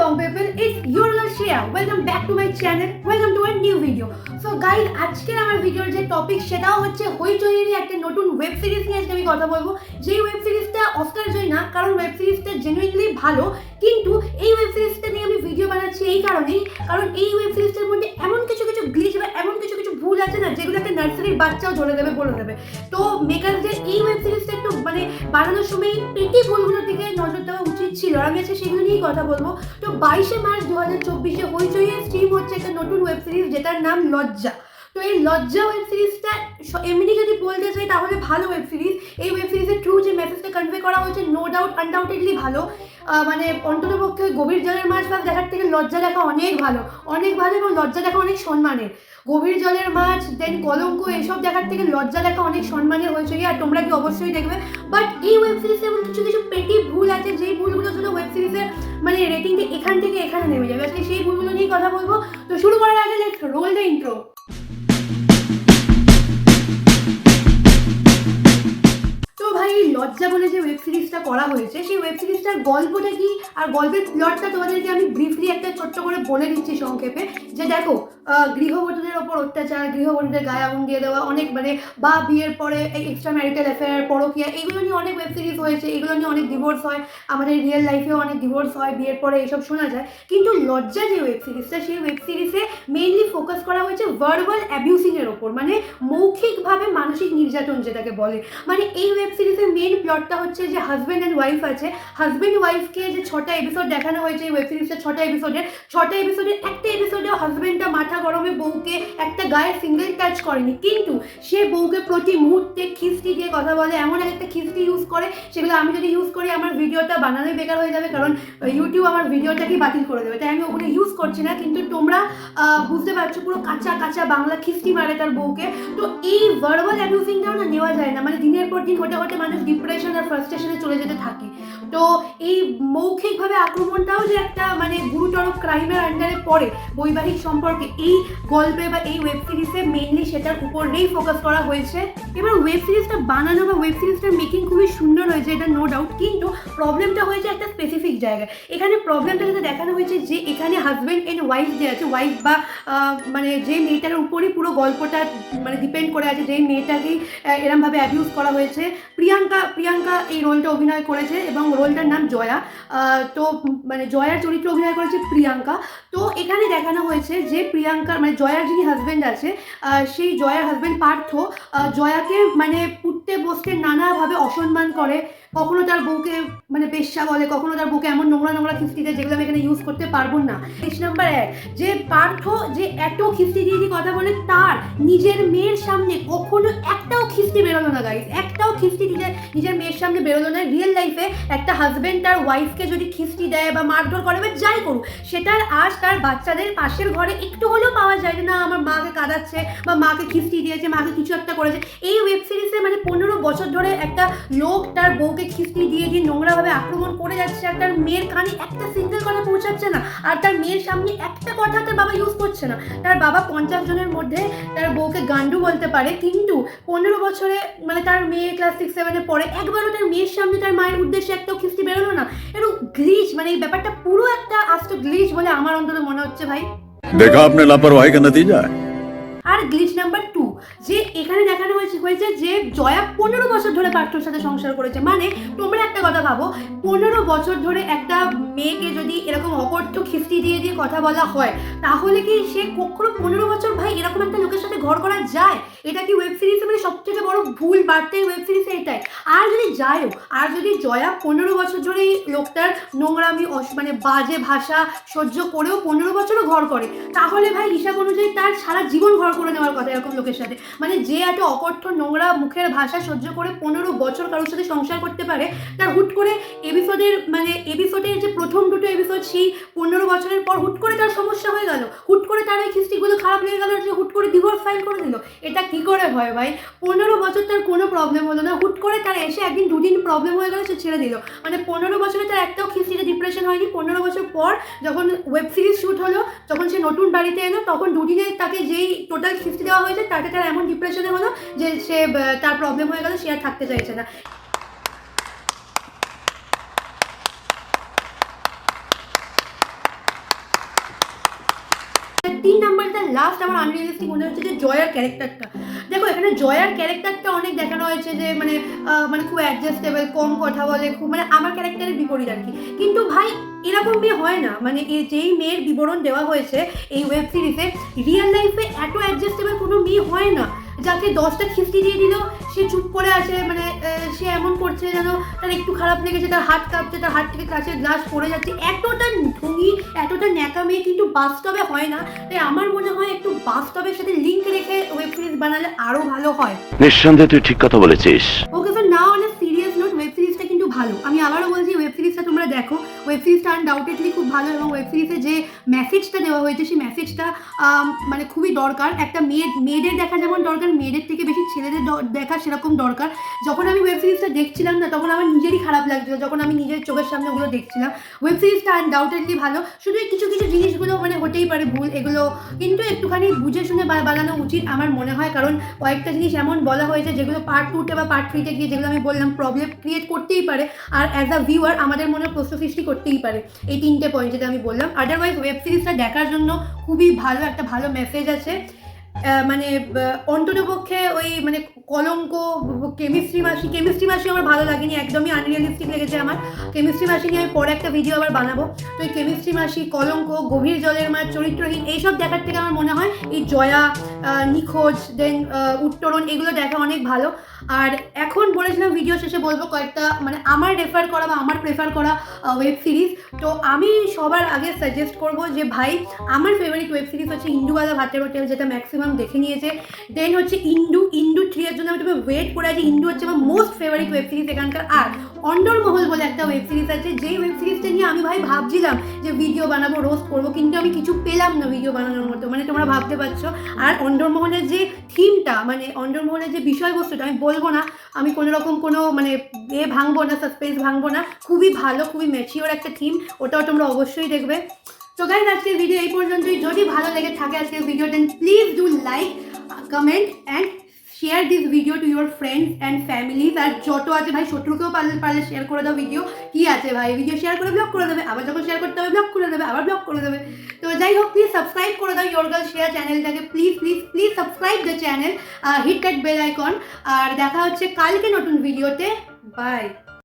Hello people, it's your girl Shreya. Welcome back to my channel. Welcome to a new video. So guys, আজকের আমার ভিডিওর যে topic সেটাও হচ্ছে হইচইয়েরই একটা নতুন ওয়েব সিরিজ নিয়ে আজকে আমি কথা বলবো। যেই ওয়েব সিরিজটা অস্কার জয়ী না, কারণ ওয়েব সিরিজটা জেনুইনলি ভালো, কিন্তু এই ওয়েব সিরিজটা নিয়ে আমি ভিডিও বানাচ্ছি এই কারণেই, কারণ এই ওয়েব সিরিজটার মধ্যে এমন কিছু গ্লিচ বা এমন কিছু ভুল আছে না, যেগুলো একটা নার্সারির বাচ্চাও ধরে দেবে, বলে দেবে। তো মেকারদের এই ওয়েব সিরিজটা একটু বানানোর সময় পেটি ভুলগুলোর দিকে নজর দেওয়া উচিত ছিল। আমি আজকে সেগুলো নিয়েই কথা বলবো। তো 22 মার্চ 2024 হইচইয়ে স্ট্রিম হচ্ছে একটা নতুন ওয়েব সিরিজ যেটার নাম লজ্জা। তো এই লজ্জা ওয়েব সিরিজটা এমনি যদি বলতে চাই তাহলে ভালো ওয়েব সিরিজ। এই ওয়েব সিরিজের থ্রু যে মেসেজটা কনভে করা হয়েছে নো ডাউট আনডাউটেডলি ভালো। অন্ততপক্ষে গভীর জলের মাছ দেখার থেকে লজ্জা দেখা অনেক ভালো এবং লজ্জা দেখা অনেক সম্মানের। গভীর জলের মাছ, দেন কলঙ্ক, এসব দেখার থেকে লজ্জা দেখা অনেক সম্মানের হয়েছে, আর তোমরা কি অবশ্যই দেখবে। বাট এই ওয়েব সিরিজে এমন কিছু পেটি ভুল আছে, যেই ভুলগুলো জন্য ওয়েব সিরিজের রেটিংটা এখান থেকে এখানে নেমে যাবে। আজকে সেই ভুলগুলো নিয়ে কথা বলবো। তো শুরু করার আগে লেটস রোল দ্য ইন্ট্রো। লজ্জা বলে যে ওয়েব সিরিজটা করা হয়েছে, সেই ওয়েব সিরিজটার গল্পটা কি আর গল্পের প্লটটা তোমাদেরকে আমি ব্রিফলি একটা ছোট্ট করে বলে দিচ্ছি সংক্ষেপে। যে দেখো, গৃহবধূদের ওপর অত্যাচার, গৃহবধূদের গায়ে আগুন দিয়ে দেওয়া, অনেক বা বিয়ের পরে এক্সট্রা ম্যারিটাল অ্যাফেয়ার, পরকীয়া, এগুলো নিয়ে অনেক ওয়েব সিরিজ হয়েছে। এগুলো নিয়ে অনেক ডিভোর্স হয়, আমাদের রিয়েল লাইফেও অনেক ডিভোর্স হয় বিয়ের পরে, এইসব শোনা যায়। কিন্তু লজ্জা যে ওয়েব সিরিজটা, সেই ওয়েব সিরিজে মেইনলি ফোকাস করা হয়েছে ভার্বাল অ্যাবিউসিংয়ের ওপর, মৌখিকভাবে মানসিক নির্যাতন যেটাকে বলে। এই ওয়েব সিরিজের মেইন প্লটটা হচ্ছে যে হাজব্যান্ড অ্যান্ড ওয়াইফ আছে। হাজব্যান্ড ওয়াইফকে যে 6টা এপিসোড দেখানো হয়েছে এই ওয়েব সিরিজটা, 6টা এপিসোডের একটা এপিসোডেও হাজব্যান্ডটা মাথা গরমে বউকে একটা গায়ে সিঙ্গেল টাচ করেনি, কিন্তু সে বউকে প্রতি মুহূর্তে খিস্তি দিয়ে কথা বলে, এমন একটা খিস্তি ইউজ করে সেগুলো আমি যদি ইউজ করি আমার ভিডিওটা বানানোই বেকার হয়ে যাবে, কারণ ইউটিউব আমার ভিডিওটাকেই বাতিল করে দেবে। তাই আমি ওগুলো ইউজ করছি না, কিন্তু তোমরা বুঝতে পারছো পুরো কাঁচা বাংলা খিস্তি মারে তার বউকে। তো এই ভার্বাল অ্যাবিউজিংটাও না নেওয়া যায় না, দিনের পর দিন হতে মানুষ ডিপ্রেশন আর ফ্রাস্ট্রেশনে চলে যেতে থাকে। তো এই মৌখিকভাবে আক্রমণটাও যে একটা গুরুতর ক্রাইমের আন্ডারে পড়ে বৈবাহিক সম্পর্কে, এই গল্পে বা এই ওয়েব সিরিজে মেইনলি সেটার উপরেই ফোকাস করা হয়েছে। এবার ওয়েব সিরিজটা বানানো বা ওয়েব সিরিজটার মেকিং খুবই সুন্দর হয়েছে, এটা নো ডাউট, কিন্তু প্রবলেমটা হয়েছে একটা স্পেসিফিক জায়গায়। এখানে প্রবলেমটা যেটা দেখানো হয়েছে যে এখানে হাজব্যান্ড এন্ড ওয়াইফ যে আছে, ওয়াইফ বা যে মেয়েটার উপরই পুরো গল্পটা ডিপেন্ড করে আছে, যেই মেয়েটাকেই এরমভাবে অ্যাবিউজ করা হয়েছে। প্রিয়াঙ্কা এই রোলটা অভিনয় করেছে এবং রোলটার নাম জয়া। তো জয়ার চরিত্রে অভিনয় করেছে প্রিয়াঙ্কা। তো এখানে দেখানো হয়েছে যে প্রিয়াঙ্কার জয়ার যিনি হাজব্যান্ড আছে, সেই জয়ার হাজব্যান্ড পার্থ জয়াকে উঠতে বসতে নানাভাবে অসম্মান করে। কখনো তার বউকে বেশ্যা বলে, কখনো তার বউকে এমন নোংরা খিস্তি দেয় যেগুলো আমি এখানে ইউজ করতে পারবো না। নাম্বার 1, যে পার্থ যে এত খিস্তি দিয়ে কথা বলে, তার নিজের মেয়ের সামনে কখনো একটাও খিস্তি বেরোলো না গাইস, একটাও খিস্তি নিজের মেয়ের সামনে বেরোলো না। রিয়েল লাইফে একটা হাজব্যান্ড তার ওয়াইফকে যদি খিস্তি দেয় বা মারধর করে বা যাই করুক, সেটার আজ তার বাচ্চাদের পাশের ঘরে একটু হলেও পাওয়া যায় যে না আমার মাকে কাঁদাচ্ছে বা মাকে খিস্তি দিয়েছে, মাকে কিছু একটা করেছে। এই ওয়েব সিরিজে 15 বছর ধরে একটা লোক তার বউকে খিস্তি দিয়ে নোংরাভাবে আক্রমণ করে যাচ্ছে, আর তার মেয়ের কানে একটা সিঙ্গেল কথা পৌঁছাচ্ছে না, আর তার মেয়ের সামনে একটা কথা তার বাবা ইউজ করছে না। তার বাবা 50 জনের মধ্যে তার বউকে গান্ডু বলতে পারে, কিন্তু 15 বছরে তার মেয়ে ক্লাস 6-7-এ পড়ে, একবারও তার মেয়ের সামনে তার মায়ের উদ্দেশ্যে একটাও খিস্তি বেরোলো না। একটু গ্লিচ, এই ব্যাপারটা পুরো একটা আস্ত গ্লিচ বলে আমার অন্তত মনে হচ্ছে ভাই। দেখা আপনি লাপরওয়াহি কা নতিজা। আর গ্লিচ নাম্বার 2, যে এখানে দেখানো হয়েছে যে জয়া 15 বছর ধরে পার্থর সাথে সংসার করেছে। তোমরা একটা কথা ভাবো, 15 বছর ধরে একটা মেয়েকে যদি এরকম অকথ্য খিস্তি দিয়ে কথা বলা হয়, তাহলে কি সে কখনো 15 বছর ভাই এরকম একটা লোকের সাথে ঘর করা যায়? এটা কি ওয়েব সিরিজে সবচেয়ে বড় ভুল বার্তা ওয়েব সিরিজে এটাই। আর যদি যায়ও, আর যদি জয়া 15 বছর ধরে এই লোকটার নোংরামি বাজে ভাষা সহ্য করেও 15 বছরও ঘর করে, তাহলে ভাই হিসাব অনুযায়ী তার সারা জীবন ঘর করে নেওয়ার কথা এরকম লোকের সাথে। যে এত অকথ্য নোংরা মুখের ভাষা সহ্য করে 15 বছর কারোর সাথে সংসার করতে পারে, তার হুট করে এপিসোডের যে প্রথম দুটো এপিসোড, সেই 15 বছরের পর হুট করে তার সমস্যা হয়ে গেল, হুট করে তার ওই খিস্তিগুলো খারাপ লেগে গেল, যে হুট করে ডিভোর্স ফাইল করে দিল। এটা কি করে হয় ভাই? 15 বছর তার কোনো প্রবলেম হলো না, হুট করে তার এসে একদিন দুদিন প্রবলেম হয়ে গেল, সে ছেড়ে দিল। 15 বছরে তার একটাও খিস্তিতে ডিপ্রেশন হয়নি। 15 বছর পর যখন ওয়েব সিরিজ শ্যুট হলো, যখন সে নতুন বাড়িতে এলো, তখন দুদিনে তাকে যেই টোটাল খিস্তি দেওয়া হয়েছে, তাতে তার এমন ডিপ্রেশনে হলো যে সে তার প্রবলেম হয়ে গেল, সে আর থাকতে চাইছে না। 3 নাম্বারটা লাস্ট আমার আনরিয়েলিস্টিক মনে হচ্ছে যে জয়ার ক্যারেক্টারটা। দেখো এখানে জয়ার ক্যারেক্টারটা অনেক দেখানো হয়েছে যে মানে খুব অ্যাডজাস্টেবল, কম কথা বলে, খুব মানে আমার ক্যারেক্টারের বিপরীত আর কি। কিন্তু ভাই এরকম মেয়ে হয় না, মানে যেই মেয়ের বিবরণ দেওয়া হয়েছে এই ওয়েব সিরিজে, রিয়েল লাইফে এত অ্যাডজাস্টেবল কোনো মেয়ে হয় না। যাকে 10টা খিস্তি দিয়ে দিল সে চুপ করে আছে, মানে সে এমন করছে যেন তার একটু খারাপ লেগেছে, তার হাত কাঁপছে, তার হাত থেকে কাছের গ্লাস পড়ে যাচ্ছে। এতটা ঢুঙি, এতটা ন্যাকা মেয়ে কিন্তু বাস্তবে হয় না। তাই আমার মনে হয় একটু বাস্তবের সাথে লিঙ্ক রেখে ওয়েব সিরিজ বানালে আরও ভালো হয়। নিঃসন্দেহে তুই ঠিক কথা বলেছিস। ওকে, তো না অনেক সিরিয়াস নোট, ওয়েব সিরিজটা কিন্তু ভালো। আমি আবারও বলছি ওয়েব সিরিজটা তোমরা দেখো, ওয়েব সিরিজটা আনডাউটেডলি খুব ভালো, এবং ওয়েব সিরিজে যে মেসেজটা দেওয়া হয়েছে সেই মেসেজটা মানে খুবই দরকার। একটা মেয়েদের দেখা যেমন দরকার, মেয়েদের থেকে বেশি ছেলেদের দেখা সেরকম দরকার। যখন আমি ওয়েব সিরিজটা দেখছিলাম না তখন আমার নিজেরই খারাপ লাগছিল, যখন আমি নিজের চোখের সামনে ওগুলো দেখছিলাম। ওয়েব সিরিজটা আনডাউটেডলি ভালো, শুধু কিছু কিছু জিনিসগুলো মানে হতেই পারে ভুল, এগুলো কিন্তু একটুখানি বুঝে শুনে বানানো উচিত আমার মনে হয়। কারণ কয়েকটা জিনিস এমন বলা হয়েছে যেগুলো পার্ট 2তে বা পার্ট 3তে গিয়ে, যেগুলো আমি বললাম, প্রবলেম ক্রিয়েট করতেই পারে, আর অ্যাজ আ ভিউয়ার আমাদের মনে প্রশ্ন সৃষ্টি করতেই পারে। এই 3টে পয়েন্ট যেটা আমি বললাম। আদারওয়াইজ ওয়েব সিরিজটা দেখার জন্য খুবই ভালো, একটা ভালো মেসেজ আছে। মানে অন্ততপক্ষে ওই মানে কলঙ্ক, কেমিস্ট্রি মাসি আমার ভালো লাগেনি, একদমই আনরিয়েলিস্টিক লেগেছে আমার। কেমিস্ট্রি মাসি নিয়ে আমি পরে একটা ভিডিও আবার বানাবো। তো এই কেমিস্ট্রি মাসি, কলঙ্ক, গভীর জলের মাছ, চরিত্রহীন, এইসব দেখার থেকে আমার মনে হয় এই জয়া, নিখোঁজ, দেন উত্তরণ, এগুলো দেখা অনেক ভালো। আর এখন বলেছিলাম ভিডিও শেষে বলবো কয়েকটা মানে আমার রেফার করা বা আমার প্রেফার করা ওয়েব সিরিজ। তো আমি সবার আগে সাজেস্ট করব যে ভাই আমার ফেভারিট ওয়েব সিরিজ হচ্ছে ইন্দুবালা ভাতের হোটেল, যেটা ম্যাক্সিমাম দেখে নিয়েছে। দেন হচ্ছে ইন্দু 3 এর জন্য আমি তুমি ওয়েট করে আছি। ইন্দু হচ্ছে আমার মোস্ট ফেভারিট ওয়েব সিরিজ এখানকার। আর অন্দরমহল বলে একটা ওয়েব সিরিজ আছে, যেই ওয়েব সিরিজটা নিয়ে আমি ভাই ভাবছিলাম যে ভিডিও বানাবো, রোস্ট করবো, কিন্তু আমি কিছু পেলাম না ভিডিও বানানোর মতো, মানে তোমরা ভাবতে পারছো। আর অন্দরমহলের যে থিমটা, মানে অন্দরমহলের যে বিষয়বস্তুটা, আমি বলবো না, আমি কোনো রকম কোনো মানে ভাঙবো না, সাসপেন্স ভাঙবো না, খুবই ভালো, খুবই ম্যাচিওর একটা থিম, ওটাও তোমরা অবশ্যই দেখবে। তো গাইস আজকের ভিডিও এই পর্যন্তই। যদি ভালো লেগে থাকে আজকের video, then please do like, comment and share this video to your friends and families. আর যত আছে ভাই, শত্রুকেও পারলে শেয়ার করে দাও ভিডিও। কি আছে ভাই, ভিডিও শেয়ার করে ব্লক করে দেবে, আবার যখন শেয়ার করতে হবে ব্লক করে দেবে, আবার ব্লক করে দেবে। তো যাই হোক, প্লিজ সাবস্ক্রাইব করে দাও ইয়োর গার্ল শেয়ার চ্যানেলটাকে, please please please subscribe the channel, hit that bell icon. আর দেখা হচ্ছে কালকে নতুন ভিডিওতে। বাই।